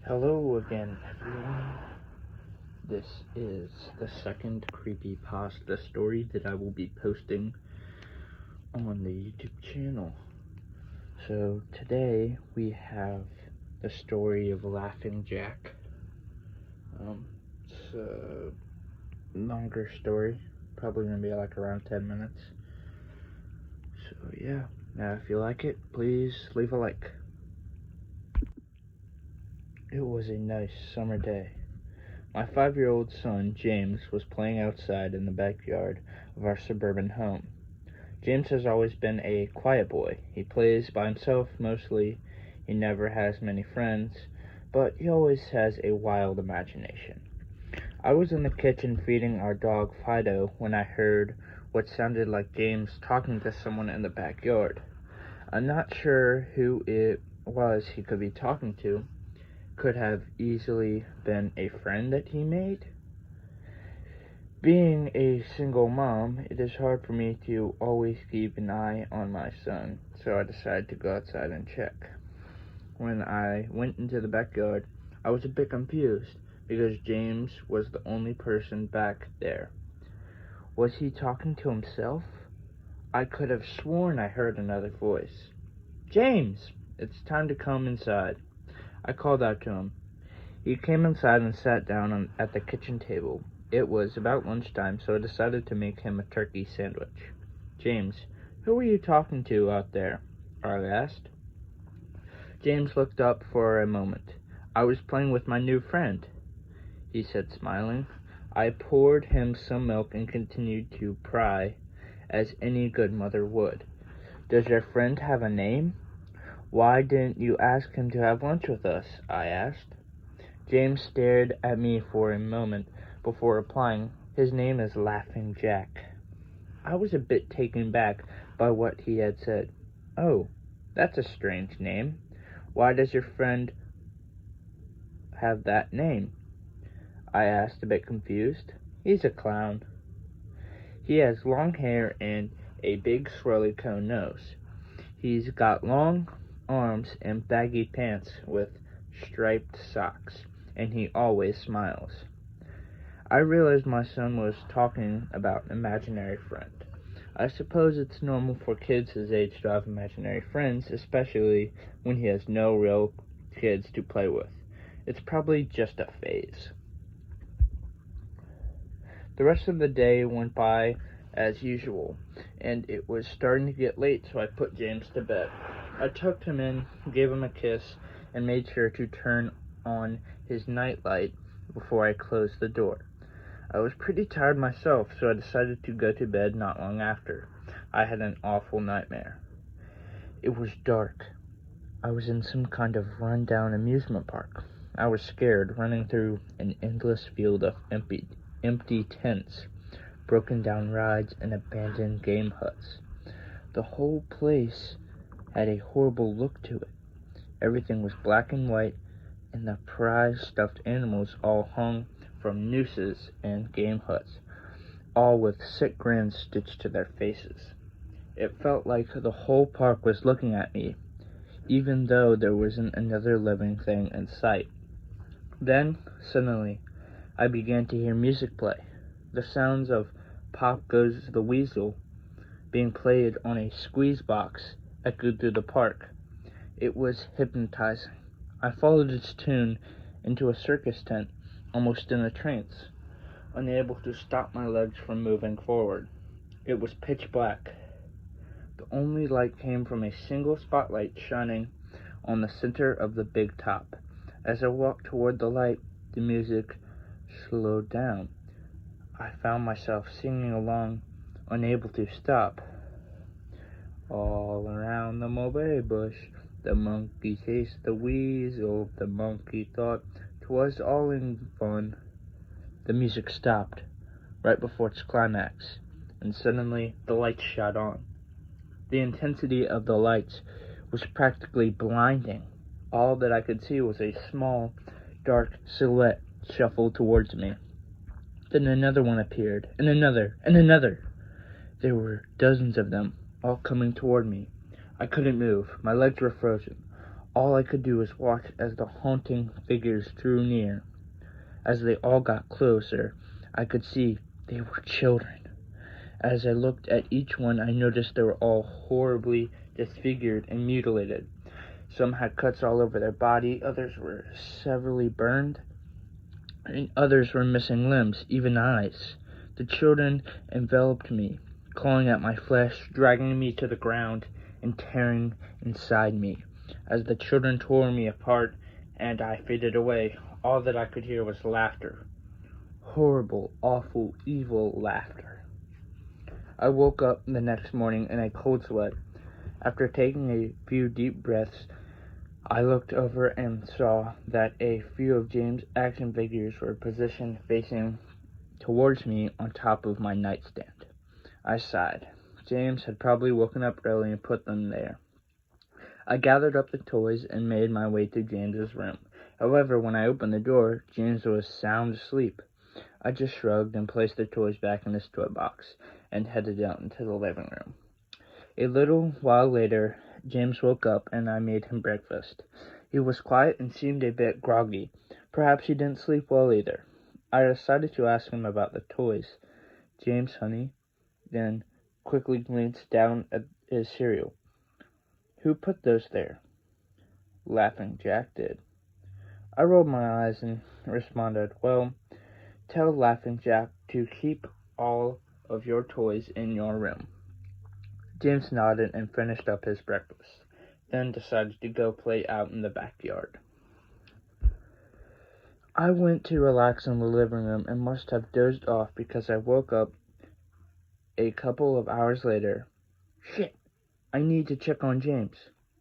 Hello again, everyone. This is the second creepypasta story that I will be posting on the YouTube channel. So today we have the story of Laughing Jack. It's a longer story, probably gonna be like around 10 minutes. So yeah, now if you like it, please leave a like. It was a nice summer day. My 5-year-old son, James, was playing outside in the backyard of our suburban home. James has always been a quiet boy. He plays by himself mostly. He never has many friends, but he always has a wild imagination. I was in the kitchen feeding our dog Fido when I heard what sounded like James talking to someone in the backyard. I'm not sure who it was he could be talking to. Could have easily been a friend that he made. Being a single mom, it is hard for me to always keep an eye on my son, so I decided to go outside and check. When I went into the backyard, I was a bit confused because James was the only person back there. Was he talking to himself? I could have sworn I heard another voice. "James, it's time to come inside." I called out to him. He came inside and sat down at the kitchen table. It was about lunchtime, so I decided to make him a turkey sandwich. "James, who were you talking to out there?" I asked. James looked up for a moment. "I was playing with my new friend," he said, smiling. I poured him some milk and continued to pry, as any good mother would. "Does your friend have a name?" "Why didn't you ask him to have lunch with us?" I asked. James stared at me for a moment before replying. "His name is Laughing Jack." I was a bit taken back by what he had said. "Oh, that's a strange name. Why does your friend have that name?" I asked, a bit confused. "He's a clown. He has long hair and a big swirly cone nose. He's got long arms and baggy pants with striped socks, and he always smiles." I realized my son was talking about an imaginary friend. I suppose it's normal for kids his age to have imaginary friends, especially when he has no real kids to play with. It's probably just a phase. The rest of the day went by as usual, and it was starting to get late, so I put James to bed. I tucked him in, gave him a kiss, and made sure to turn on his nightlight before I closed the door. I was pretty tired myself, so I decided to go to bed not long after. I had an awful nightmare. It was dark. I was in some kind of run-down amusement park. I was scared, running through an endless field of empty tents, broken down rides, and abandoned game huts. The whole place had a horrible look to it. Everything was black and white, and the prized stuffed animals all hung from nooses and game huts, all with sick grins stitched to their faces. It felt like the whole park was looking at me, even though there wasn't another living thing in sight. Then, suddenly, I began to hear music play. The sounds of "Pop Goes the Weasel" being played on a squeeze box echoed through the park. It was hypnotizing. I followed its tune into a circus tent, almost in a trance, unable to stop my legs from moving forward. It was pitch black. The only light came from a single spotlight shining on the center of the big top. As I walked toward the light, the music slowed down. I found myself singing along, unable to stop. "All around the mulberry bush, the monkey chased the weasel. The monkey thought 'twas all in fun." The music stopped right before its climax, and suddenly the lights shot on. The intensity of the lights was practically blinding. All that I could see was a small, dark silhouette shuffle towards me. Then another one appeared, and another, and another. There were dozens of them, all coming toward me. I couldn't move. My legs were frozen. All I could do was watch as the haunting figures drew near. As they all got closer, I could see they were children. As I looked at each one, I noticed they were all horribly disfigured and mutilated. Some had cuts all over their body, others were severely burned, and others were missing limbs, even eyes. The children enveloped me, clawing at my flesh, dragging me to the ground, and tearing inside me. As the children tore me apart and I faded away, all that I could hear was laughter. Horrible, awful, evil laughter. I woke up the next morning in a cold sweat. After taking a few deep breaths, I looked over and saw that a few of James' action figures were positioned facing towards me on top of my nightstand. I sighed. James had probably woken up early and put them there. I gathered up the toys and made my way to James's room. However, when I opened the door, James was sound asleep. I just shrugged and placed the toys back in his toy box and headed out into the living room. A little while later, James woke up and I made him breakfast. He was quiet and seemed a bit groggy. Perhaps he didn't sleep well either. I decided to ask him about the toys. James, honey, then quickly glanced down at his cereal. Who put those there? Laughing Jack did. I rolled my eyes and responded, well, tell Laughing Jack to keep all of your toys in your room. James nodded and finished up his breakfast, then decided to go play out in the backyard. I went to relax in the living room and must have dozed off because I woke up a couple of hours later. Shit! I need to check on James.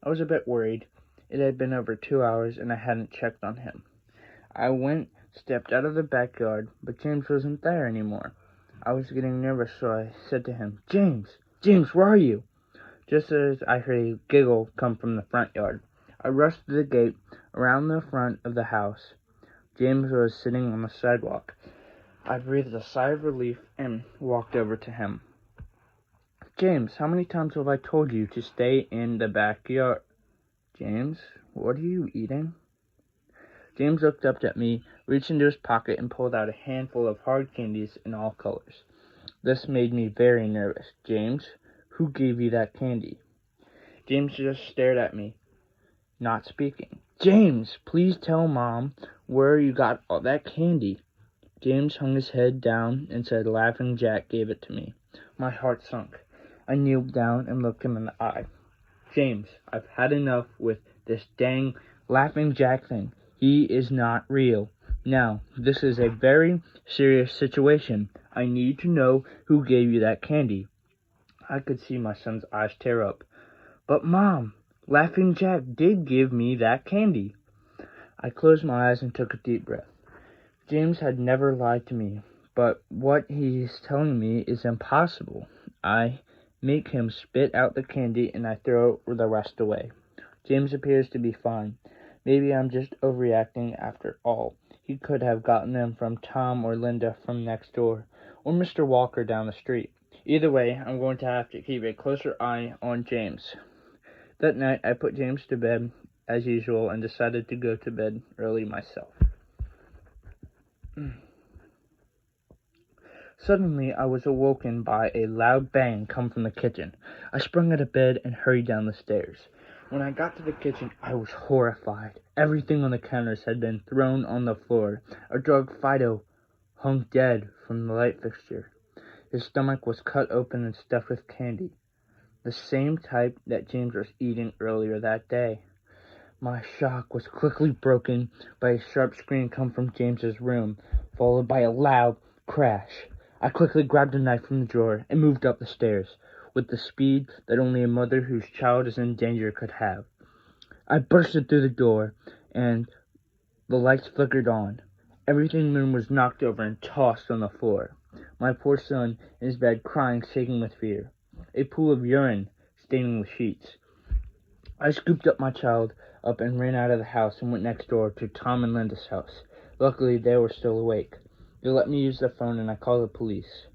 I was a bit worried. It had been over 2 hours and I hadn't checked on him. I stepped out of the backyard, but James wasn't there anymore. I was getting nervous, so I said to him, James, where are you? Just as I heard a giggle come from the front yard, I rushed to the gate around the front of the house. James was sitting on the sidewalk. I breathed a sigh of relief and walked over to him. James, how many times have I told you to stay in the backyard? James, what are you eating? James looked up at me, reached into his pocket, and pulled out a handful of hard candies in all colors. This made me very nervous. James, who gave you that candy? James just stared at me, not speaking. James, please tell Mom where you got all that candy. James hung his head down and said, Laughing Jack gave it to me. My heart sunk. I kneeled down and looked him in the eye. James, I've had enough with this dang Laughing Jack thing. He is not real. Now, this is a very serious situation. I need to know who gave you that candy. I could see my son's eyes tear up. But Mom, Laughing Jack did give me that candy. I closed my eyes and took a deep breath. James had never lied to me, but what he's telling me is impossible. I make him spit out the candy and I throw the rest away. James appears to be fine. Maybe I'm just overreacting after all. He could have gotten them from Tom or Linda from next door, or Mr. Walker down the street. Either way, I'm going to have to keep a closer eye on James. That night, I put James to bed as usual and decided to go to bed early myself. Suddenly, I was awoken by a loud bang come from the kitchen. I sprung out of bed and hurried down the stairs. When I got to the kitchen, I was horrified. Everything on the counters had been thrown on the floor. Our dog Fido hung dead from the light fixture. His stomach was cut open and stuffed with candy, the same type that James was eating earlier that day. My shock was quickly broken by a sharp scream come from James's room, followed by a loud crash. I quickly grabbed a knife from the drawer and moved up the stairs with the speed that only a mother whose child is in danger could have. I bursted through the door, and the lights flickered on. Everything in the room was knocked over and tossed on the floor. My poor son in his bed crying, shaking with fear. A pool of urine staining the sheets. I scooped up my child up and ran out of the house and went next door to Tom and Linda's house. Luckily, they were still awake. They let me use the phone and I called the police.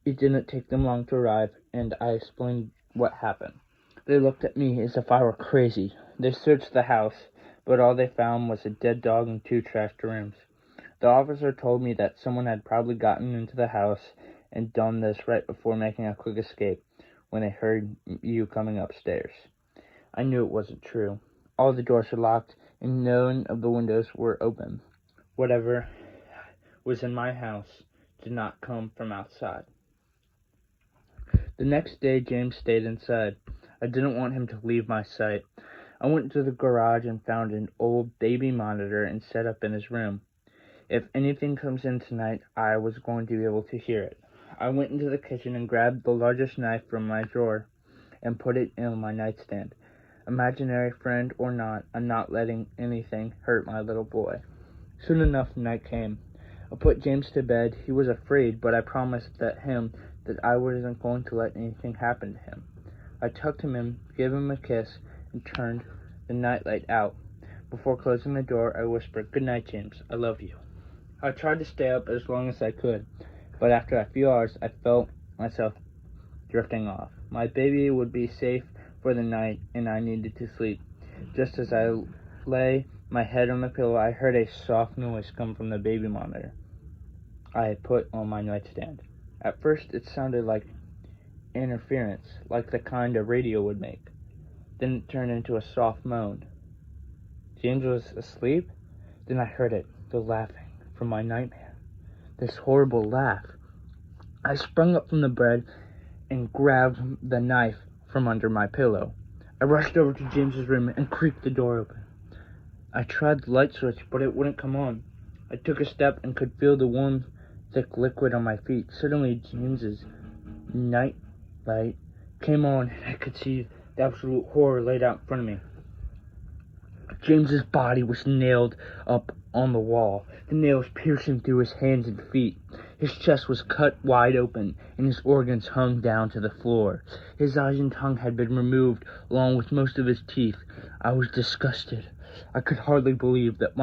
It didn't take them long to arrive, and I explained what happened. They looked at me as if I were crazy. They searched the house, but all they found was a dead dog and 2 trashed rooms. The officer told me that someone had probably gotten into the house and done this right before making a quick escape when they heard you coming upstairs. I knew it wasn't true. All the doors were locked and none of the windows were open. Whatever was in my house did not come from outside. The next day, James stayed inside. I didn't want him to leave my sight. I went to the garage and found an old baby monitor and set up in his room. If anything comes in tonight, I was going to be able to hear it. I went into the kitchen and grabbed the largest knife from my drawer and put it in my nightstand. Imaginary friend or not, I'm not letting anything hurt my little boy. Soon enough, night came. I put James to bed. He was afraid, but I promised that I wasn't going to let anything happen to him. I tucked him in, gave him a kiss, and turned the nightlight out. Before closing the door, I whispered, "Good night, James. I love you." I tried to stay up as long as I could, but after a few hours, I felt myself drifting off. My baby would be safe for the night, and I needed to sleep. Just as I lay my head on the pillow, I heard a soft noise come from the baby monitor I had put on my nightstand. At first, it sounded like interference, like the kind a radio would make. Then it turned into a soft moan. James was asleep? Then I heard it, the laughing from my nightmare. This horrible laugh. I sprung up from the bed and grabbed the knife from under my pillow. I rushed over to James's room and creaked the door open. I tried the light switch, but it wouldn't come on. I took a step and could feel the warm, thick liquid on my feet. Suddenly, James's night light came on, and I could see the absolute horror laid out in front of me. James's body was nailed up on the wall, the nails piercing through his hands and feet. His chest was cut wide open, and his organs hung down to the floor. His eyes and tongue had been removed, along with most of his teeth. I was disgusted. I could hardly believe that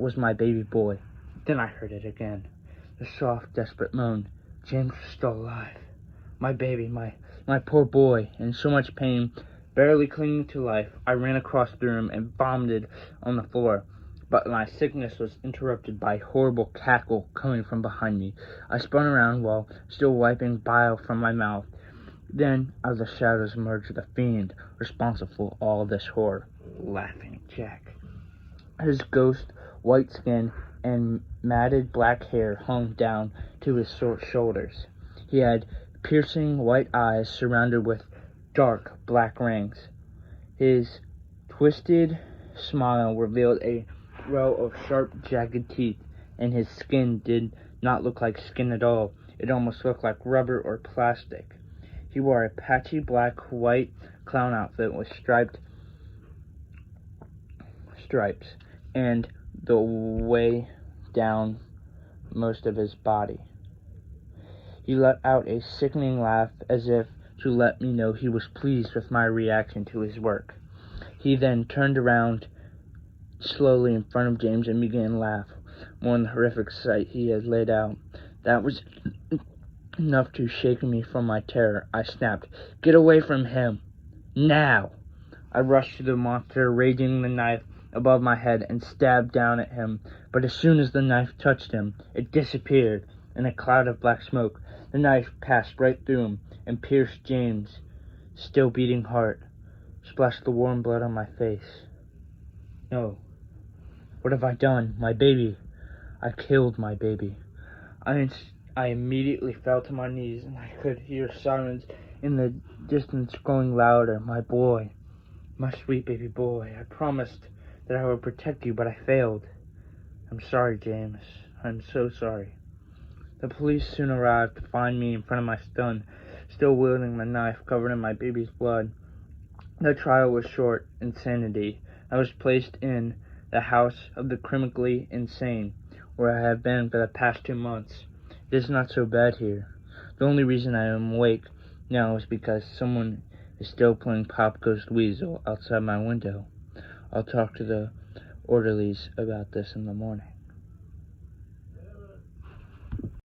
was my baby boy. Then I heard it again, the soft, desperate moan. James was still alive. My baby, my poor boy, in so much pain, barely clinging to life. I ran across the room and vomited on the floor, but my sickness was interrupted by a horrible cackle coming from behind me. I spun around while still wiping bile from my mouth. Then, out of the shadows emerged the fiend responsible for all this horror, Laughing Jack. His ghost, white skin, and matted black hair hung down to his shoulders. He had piercing white eyes surrounded with dark black rings. His twisted smile revealed a row of sharp, jagged teeth, and his skin did not look like skin at all. It almost looked like rubber or plastic. He wore a patchy black-white clown outfit with stripes and the way down most of his body. He let out a sickening laugh as if to let me know he was pleased with my reaction to his work. He then turned around slowly in front of James and began to laugh more than the horrific sight he had laid out. That was enough to shake me from my terror. I snapped, "Get away from him! Now!" I rushed to the monster, raising the knife above my head and stabbed down at him. But as soon as the knife touched him, it disappeared in a cloud of black smoke. The knife passed right through him and pierced James' still beating heart, splashed the warm blood on my face. No. What have I done? My baby. I killed my baby. I immediately fell to my knees, and I could hear sirens in the distance growing louder. My boy, my sweet baby boy. I promised that I would protect you, but I failed. I'm sorry, James. I'm so sorry. The police soon arrived to find me in front of my son, still wielding the knife covered in my baby's blood. The trial was short. Insanity. I was placed in the house of the criminally insane, where I have been for the past 2 months. It is not so bad here. The only reason I am awake now is because someone is still playing Pop Goes Weasel outside my window. I'll talk to the orderlies about this in the morning.